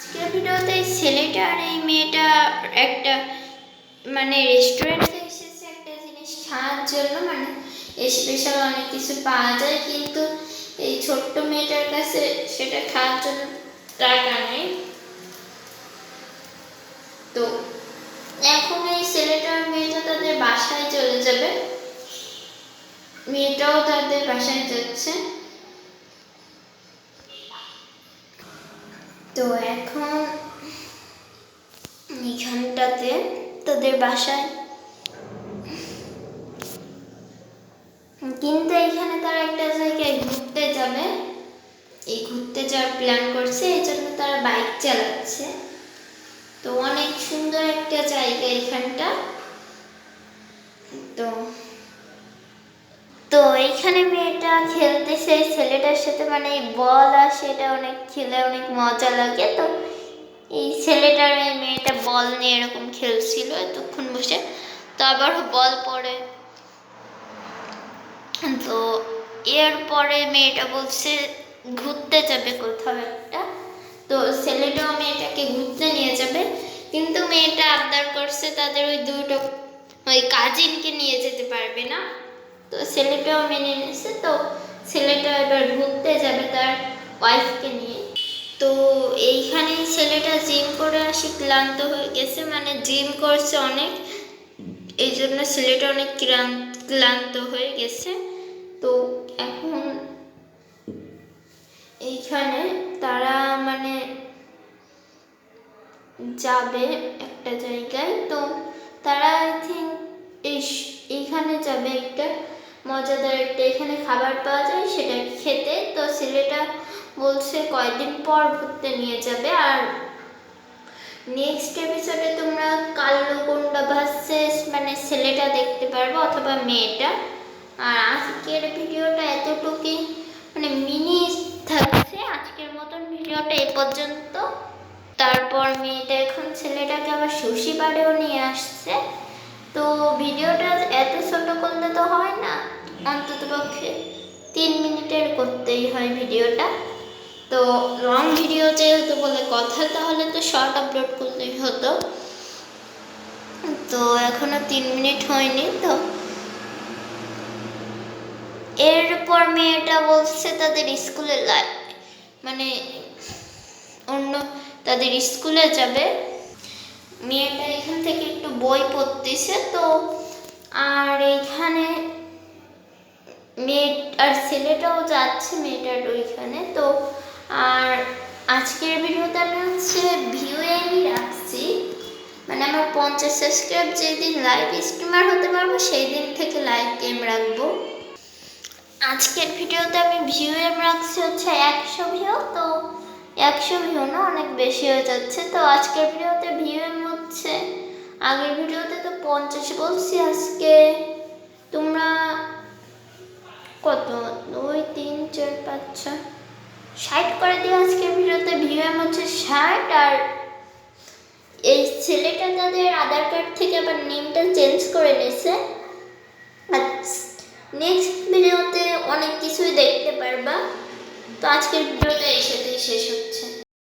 আজকের ভিডিওতে ছেলেটা আর এই মেয়েটা একটা রেস্টুরেন্টে এসেছে একটা জিনিস খাওয়ার জন্য, স্পেশাল অনেক কিছু পাওয়া যায়, কিন্তু এই ছোট্ট মেয়েটার কাছে সেটা খাওয়ার জন্য টাকা নেই। তো এখন এই ছেলেটা আর মেয়েটা তাদের বাসায় চলে যাবে, মেয়েটাও তাদের বাসায় যাচ্ছে। তো এখন এখানটাতে তাদের বাসায়, কিন্তু এখানে তারা একটা জায়গায় ঘুরতে যাবে, এই ঘুরতে যাওয়ার প্ল্যান করছে, এই জন্য তারা বাইক চালাচ্ছে। তো অনেক সুন্দর একটা জায়গা এখানটা। তো তো এইখানে মেয়েটা খেলতেছে ছেলেটার সাথে, বল আর সেটা অনেক খেলে অনেক মজা লাগে। তো এই ছেলেটার এই মেয়েটা বল নিয়ে এরকম খেলছিল এতক্ষণ বসে, তো আবার বল পড়ে। তো এরপরে মেয়েটা বলছে ঘুরতে যাবে কোথাও একটা, তো ছেলেটাও মেয়েটাকে ঘুরতে নিয়ে যাবে, কিন্তু মেয়েটা আবদার করছে তাদের ওই কাজিনকে নিয়ে যেতে পারবে না। তো ছেলেটাও মেনে নিয়েছে, তো ছেলেটা এবার ঘুরতে যাবে তার ওয়াইফকে নিয়ে। তো এইখানে ছেলেটা জিম করে আসি ক্লান্ত হয়ে গেছে, জিম করছে অনেক, এই জন্য ছেলেটা অনেক ক্লান্ত হয়ে গেছে। তো এখন এইখানে তারা যাবে একটা জায়গায়। তো তারা আই থিঙ্ক এইখানে যাবে একটা মজাদার একটা এখানে খাবার পাওয়া যায় সেটা খেতে। তো ছেলেটা বলছে কয়েকদিন পর ঘুরতে নিয়ে যাবে। আর নেক্সট এপিসোডে তোমরা কাল্লুকুন্ডা ভার্সেস ছেলেটা দেখতে পারবে অথবা মেয়েটা। আর আজকের ভিডিওটা এতটুকুই, মিনি থাকছে। আজকের মতন ভিডিওটা এই পর্যন্ত। তারপর মেয়েটা এখন ছেলেটাকে আবার সুশি বারেও নিয়ে আসছে। তো ভিডিওটা এত ছোট করলে তো হয় না, অন্তত পক্ষে 3 মিনিটের করতেই হয় ভিডিওটা। তো লং ভিডিও যেহেতু বলে কথা, তাহলে তো শর্ট আপলোড করলেই হতো। তো এখনো 3 মিনিট হয়নি। তো এরপর মেয়েটা বলছে তাদের স্কুলে অন্য তাদের স্কুলে যাবে। মেয়েটা এখান থেকে একটু বই পড়তেছে। তো আর এইখানে মেয়ে আর ছেলেটাও যাচ্ছে মেয়েটার ওইখানে। তো আর আজকের ভিডিওতে আমি ভিউয়ে আমি রাখছি, আমার 50 সাবস্ক্রাইব যেদিন লাইভ স্ট্রিমার হতে পারবো সেই দিন থেকে লাইভ গেম রাখবো। আজকের ভিডিওতে আমি ভিউয়ে রাখছি 100 ভিউ। তো 100 ভিউ না, অনেক বেশি হয়ে যাচ্ছে। তো আজকের ভিডিওতে ভিউয়ে আগের ভিডিওতে তো 50 বলছি, আজকে তোমরা কত 2 3 4 5 6 60 করে দিও। আজকের ভিডিওতে ভিউয়ে 60। আর এই ছেলেটা তাদের আধার কার্ড থেকে আবার নেমটা চেঞ্জ করে নিয়েছে। আর নেক্সট ভিডিওতে অনেক কিছুই দেখতে পারবা। তো আজকের ভিডিওটা এই সাথেই শেষ হচ্ছে।